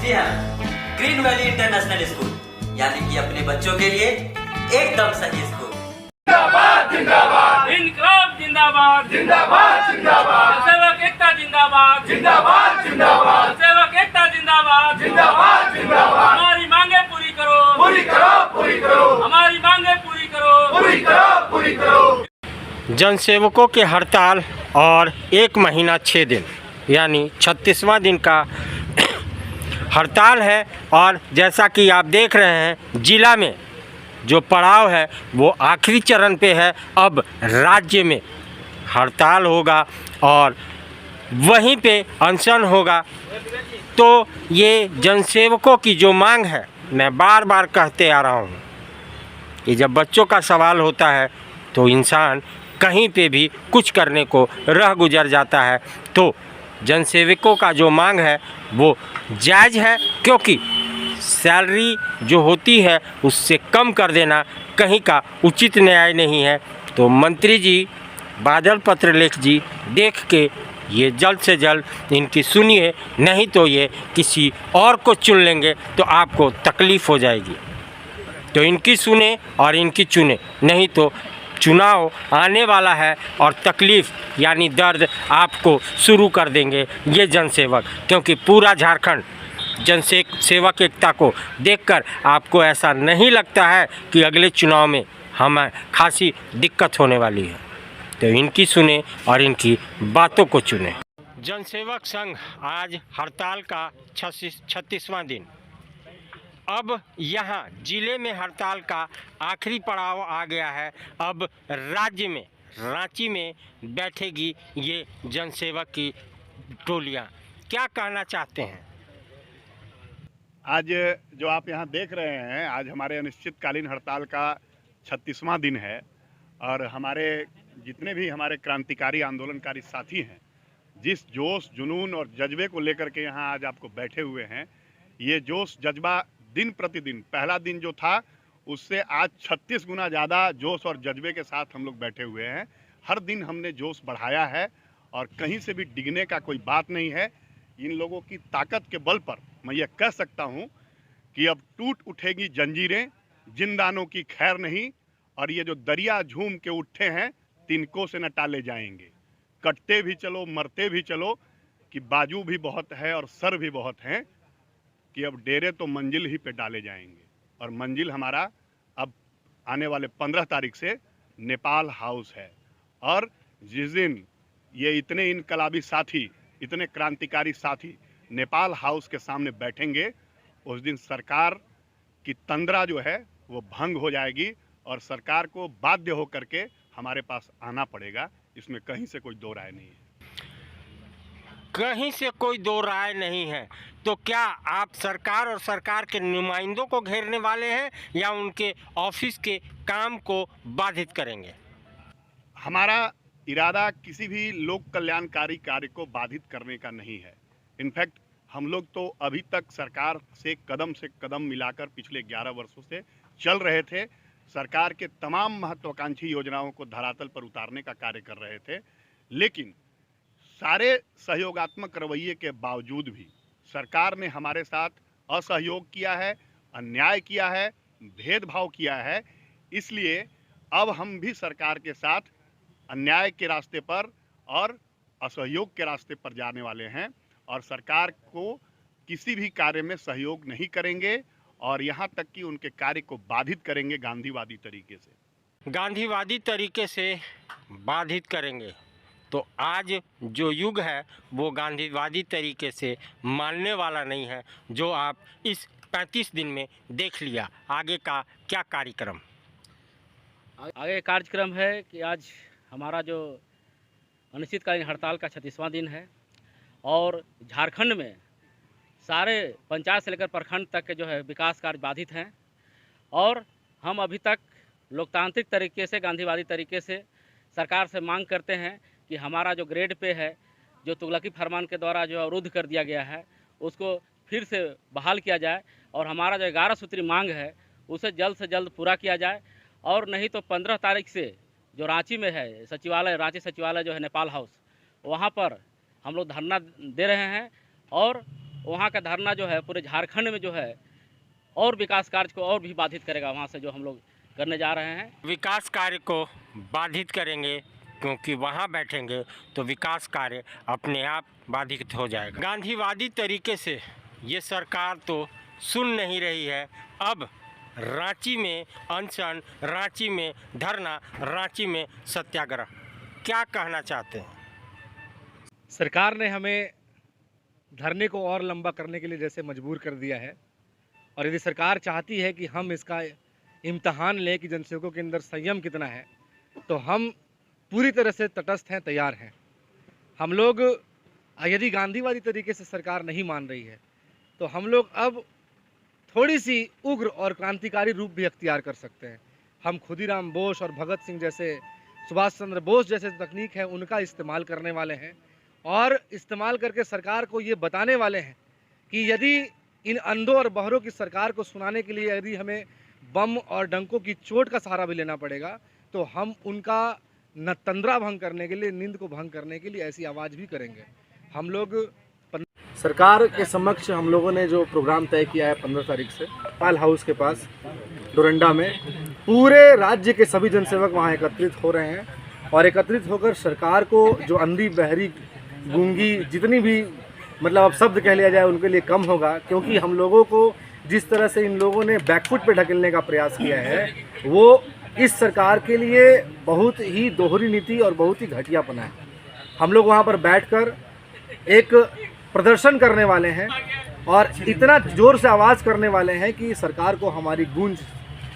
जी हाँ, green valley international school यानी कि अपने बच्चों के लिए एकदम सही स्कूल। जिंदाबाद जिंदाबाद, इनकलाब जिंदाबाद जिंदाबाद जिंदाबाद, सेवक एकता जिंदाबाद जिंदाबाद जिंदाबाद, सेवक एकता जिंदाबाद जिंदाबाद जिंदाबाद। हमारी मांगे पूरी करो, पूरी करो, पूरी करो, हमारी मांगे पूरी करो, पूरी करो, पूरी करो। जनसेवकों की हड़ताल और 1 महीना 6 दिन यानी 36वां दिन का हड़ताल है। और जैसा कि आप देख रहे हैं, जिला में जो पड़ाव है वो आखिरी चरण पे है। अब राज्य में हड़ताल होगा और वहीं पे अनशन होगा। तो ये जनसेवकों की जो मांग है, मैं बार बार कहते आ रहा हूँ कि जब बच्चों का सवाल होता है तो इंसान कहीं पे भी कुछ करने को रह गुजर जाता है। तो जनसेवकों का जो मांग है वो जायज़ है, क्योंकि सैलरी जो होती है उससे कम कर देना कहीं का उचित न्याय नहीं है। तो मंत्री जी बादल पत्रलेख जी देख के ये जल्द से जल्द इनकी सुनिए, नहीं तो ये किसी और को चुन लेंगे तो आपको तकलीफ़ हो जाएगी। तो इनकी सुने और इनकी चुने, नहीं तो चुनाव आने वाला है और तकलीफ़ यानी दर्द आपको शुरू कर देंगे ये जनसेवक। क्योंकि पूरा झारखंड जनसेवक एकता को देखकर आपको ऐसा नहीं लगता है कि अगले चुनाव में हमें खासी दिक्कत होने वाली है। तो इनकी सुने और इनकी बातों को चुने। जनसेवक संघ आज हड़ताल का 36वां दिन। अब यहाँ जिले में हड़ताल का आखिरी पड़ाव आ गया है। अब राज्य में रांची में बैठेगी ये जनसेवक की टोलियाँ। क्या कहना चाहते हैं? आज जो आप यहाँ देख रहे हैं, आज हमारे अनिश्चितकालीन हड़ताल का 36वां दिन है। और हमारे जितने भी हमारे क्रांतिकारी आंदोलनकारी साथी हैं, जिस जोश जुनून और जज्बे को लेकर के यहाँ आज आपको बैठे हुए हैं, ये जोश जज्बा दिन प्रतिदिन, पहला दिन जो था उससे आज 36 गुना ज़्यादा जोश और जज्बे के साथ हम लोग बैठे हुए हैं। हर दिन हमने जोश बढ़ाया है और कहीं से भी डिगने का कोई बात नहीं है। इन लोगों की ताकत के बल पर मैं ये कह सकता हूँ कि अब टूट उठेगी जंजीरें, जिंदानों की खैर नहीं। और ये जो दरिया झूम के उठे हैं, तिनकों से न टाले जाएंगे। कटते भी चलो, मरते भी चलो, कि बाजू भी बहुत है और सर भी बहुत हैं, कि अब डेरे तो मंजिल ही पे डाले जाएंगे। और मंजिल हमारा अब आने वाले 15 तारीख से नेपाल हाउस है। और जिस दिन ये इतने इनकलाबी साथी, इतने क्रांतिकारी साथी नेपाल हाउस के सामने बैठेंगे, उस दिन सरकार की तंद्रा जो है वो भंग हो जाएगी और सरकार को बाध्य होकर के हमारे पास आना पड़ेगा। इसमें कहीं से कोई दो राय नहीं है। कहीं से कोई दो राय नहीं है। तो क्या आप सरकार और सरकार के नुमाइंदों को घेरने वाले हैं या उनके ऑफिस के काम को बाधित करेंगे? हमारा इरादा किसी भी लोक कल्याणकारी कार्य को बाधित करने का नहीं है। इनफैक्ट हम लोग तो अभी तक सरकार से कदम मिलाकर पिछले 11 वर्षों से चल रहे थे। सरकार के तमाम महत्वाकांक्षी योजनाओं को धरातल पर उतारने का कार्य कर रहे थे। लेकिन सारे सहयोगात्मक रवैये के बावजूद भी सरकार ने हमारे साथ असहयोग किया है, अन्याय किया है, भेदभाव किया है। इसलिए अब हम भी सरकार के साथ अन्याय के रास्ते पर और असहयोग के रास्ते पर जाने वाले हैं और सरकार को किसी भी कार्य में सहयोग नहीं करेंगे और यहाँ तक कि उनके कार्य को बाधित करेंगे गांधीवादी तरीके से। गांधीवादी तरीके से बाधित करेंगे। तो आज जो युग है वो गांधीवादी तरीके से मानने वाला नहीं है, जो आप इस 35 दिन में देख लिया। आगे का क्या कार्यक्रम? आगे कार्यक्रम है कि आज हमारा जो अनिश्चितकालीन हड़ताल का 36वां दिन है और झारखंड में सारे पंचायत से लेकर प्रखंड तक के जो है विकास कार्य बाधित हैं। और हम अभी तक लोकतांत्रिक तरीके से, गांधीवादी तरीके से सरकार से मांग करते हैं कि हमारा जो ग्रेड पे है, जो तुगलकी फरमान के द्वारा जो अवरुद्ध कर दिया गया है, उसको फिर से बहाल किया जाए और हमारा जो 11 सूत्री मांग है उसे जल्द से जल्द पूरा किया जाए। और नहीं तो 15 तारीख से जो रांची में है सचिवालय, रांची सचिवालय जो है नेपाल हाउस, वहाँ पर हम लोग धरना दे रहे हैं और वहाँ का धरना जो है पूरे झारखंड में जो है और विकास कार्य को और भी बाधित करेगा। वहाँ से जो हम लोग करने जा रहे हैं विकास कार्य को बाधित करेंगे, क्योंकि वहाँ बैठेंगे तो विकास कार्य अपने आप बाधित हो जाएगा। गांधीवादी तरीके से ये सरकार तो सुन नहीं रही है। अब रांची में अनशन, रांची में धरना, रांची में सत्याग्रह, क्या कहना चाहते हैं? सरकार ने हमें धरने को और लंबा करने के लिए जैसे मजबूर कर दिया है, और यदि सरकार चाहती है कि हम इसका इम्तहान लें कि जनसेवकों के अंदर संयम कितना है, तो हम पूरी तरह से तटस्थ हैं, तैयार हैं। हम लोग यदि गांधीवादी तरीके से सरकार नहीं मान रही है तो हम लोग अब थोड़ी सी उग्र और क्रांतिकारी रूप भी अख्तियार कर सकते हैं। हम खुदीराम बोस और भगत सिंह जैसे, सुभाष चंद्र बोस जैसे तकनीक है उनका इस्तेमाल करने वाले हैं, और इस्तेमाल करके सरकार को ये बताने वाले हैं कि यदि इन अंधों और बहरों की सरकार को सुनाने के लिए यदि हमें बम और डंकों की चोट का सहारा भी लेना पड़ेगा तो हम उनका न तंद्रा भंग करने के लिए, नींद को भंग करने के लिए ऐसी आवाज़ भी करेंगे। हम लोग सरकार के समक्ष हम लोगों ने जो प्रोग्राम तय किया है 15 तारीख से पाल हाउस के पास डोरंडा में, पूरे राज्य के सभी जनसेवक वहाँ एकत्रित हो रहे हैं, और एकत्रित होकर सरकार को जो अंधी, बहरी, गूंगी, जितनी भी मतलब अब शब्द कह लिया जाए उनके लिए कम होगा, क्योंकि हम लोगों को जिस तरह से इन लोगों ने बैकफुट पे ढकेलने का प्रयास किया है वो इस सरकार के लिए बहुत ही दोहरी नीति और बहुत ही घटियापना है। हम लोग वहाँ पर बैठकर एक प्रदर्शन करने वाले हैं और इतना ज़ोर से आवाज़ करने वाले हैं कि सरकार को हमारी गूंज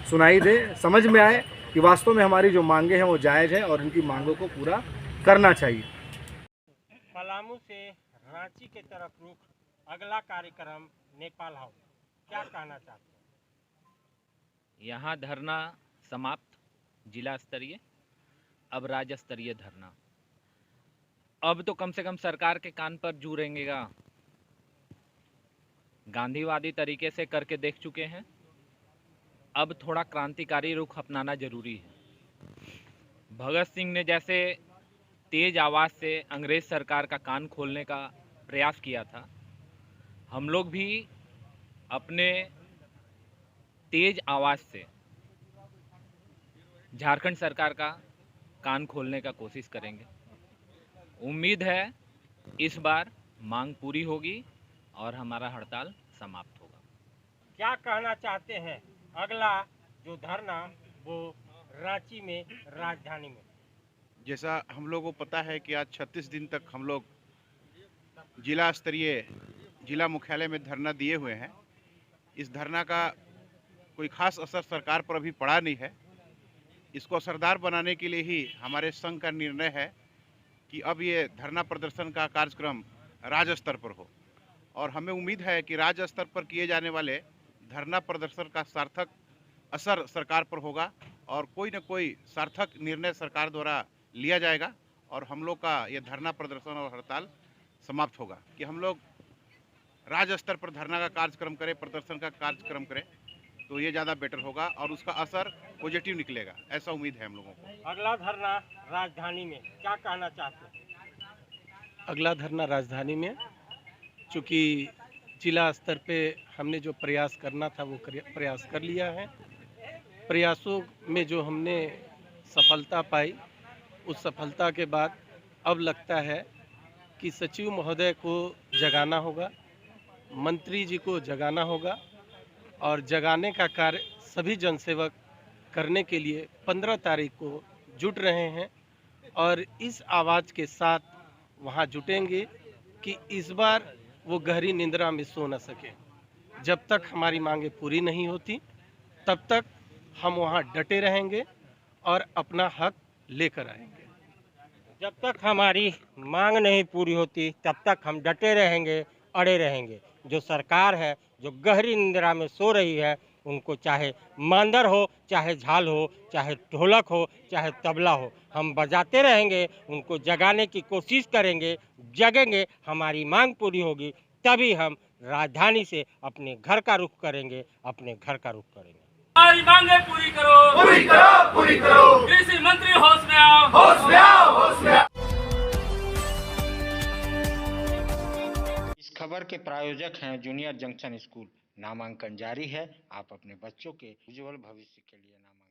सुनाई दे, समझ में आए कि वास्तव में हमारी जो मांगे हैं वो जायज़ है और इनकी मांगों को पूरा करना चाहिए। पलामू से रांची के तरफ रुख, अगला कार्यक्रम नेपाल हाउस, क्या कहना चाहते हैं? यहाँ धरना समाप्त, जिला स्तरीय, अब राज्य स्तरीय धरना। अब तो कम से कम सरकार के कान पर जू रेंगेगा। गांधीवादी तरीके से करके देख चुके हैं, अब थोड़ा क्रांतिकारी रुख अपनाना जरूरी है। भगत सिंह ने जैसे तेज आवाज़ से अंग्रेज सरकार का कान खोलने का प्रयास किया था, हम लोग भी अपने तेज आवाज़ से झारखंड सरकार का कान खोलने का कोशिश करेंगे। उम्मीद है इस बार मांग पूरी होगी और हमारा हड़ताल समाप्त होगा। क्या कहना चाहते हैं? अगला जो धरना वो रांची में, राजधानी में। जैसा हम लोगों को पता है कि आज 36 दिन तक हम लोग जिला स्तरीय, जिला मुख्यालय में धरना दिए हुए हैं। इस धरना का कोई खास असर सरकार पर अभी पड़ा नहीं है। इसको असरदार बनाने के लिए ही हमारे संघ का निर्णय है कि अब ये धरना प्रदर्शन का कार्यक्रम राज्य स्तर पर हो, और हमें उम्मीद है कि राज्य स्तर पर किए जाने वाले धरना प्रदर्शन का सार्थक असर सरकार पर होगा और कोई न कोई सार्थक निर्णय सरकार द्वारा लिया जाएगा और हम लोग का ये धरना प्रदर्शन और हड़ताल समाप्त होगा। कि हम लोग राज्य स्तर पर धरना का कार्यक्रम करें, प्रदर्शन का कार्यक्रम करें, तो ये ज़्यादा बेटर होगा और उसका असर पॉजिटिव निकलेगा, ऐसा उम्मीद है हम लोगों को। अगला धरना राजधानी में, क्या कहना चाहते हैं? अगला धरना राजधानी में, चूँकि जिला स्तर पे हमने जो प्रयास करना था वो प्रयास कर लिया है। प्रयासों में जो हमने सफलता पाई, उस सफलता के बाद अब लगता है कि सचिव महोदय को जगाना होगा, मंत्री जी को जगाना होगा, और जगाने का कार्य सभी जनसेवक करने के लिए 15 तारीख को जुट रहे हैं और इस आवाज़ के साथ वहाँ जुटेंगे कि इस बार वो गहरी निंद्रा में सो न सके। जब तक हमारी मांगें पूरी नहीं होती तब तक हम वहाँ डटे रहेंगे और अपना हक लेकर आएंगे। जब तक हमारी मांग नहीं पूरी होती तब तक हम डटे रहेंगे, अड़े रहेंगे। जो सरकार है, जो गहरी निंद्रा में सो रही है, उनको चाहे मांदर हो, चाहे झाल हो, चाहे ढोलक हो, चाहे तबला हो, हम बजाते रहेंगे, उनको जगाने की कोशिश करेंगे। जगेंगे, हमारी मांग पूरी होगी, तभी हम राजधानी से अपने घर का रुख करेंगे, अपने घर का रुख करेंगे। हमारी मांगे पूरी करो, पूरी करो, पूरी करो। कृषि मंत्री होश में आओ, होश में आओ, होश में आओ। इस खबर खबर के प्रायोजक हैं जूनियर जंक्शन स्कूल। नामांकन जारी है। आप अपने बच्चों के उज्जवल भविष्य के लिए नामांकन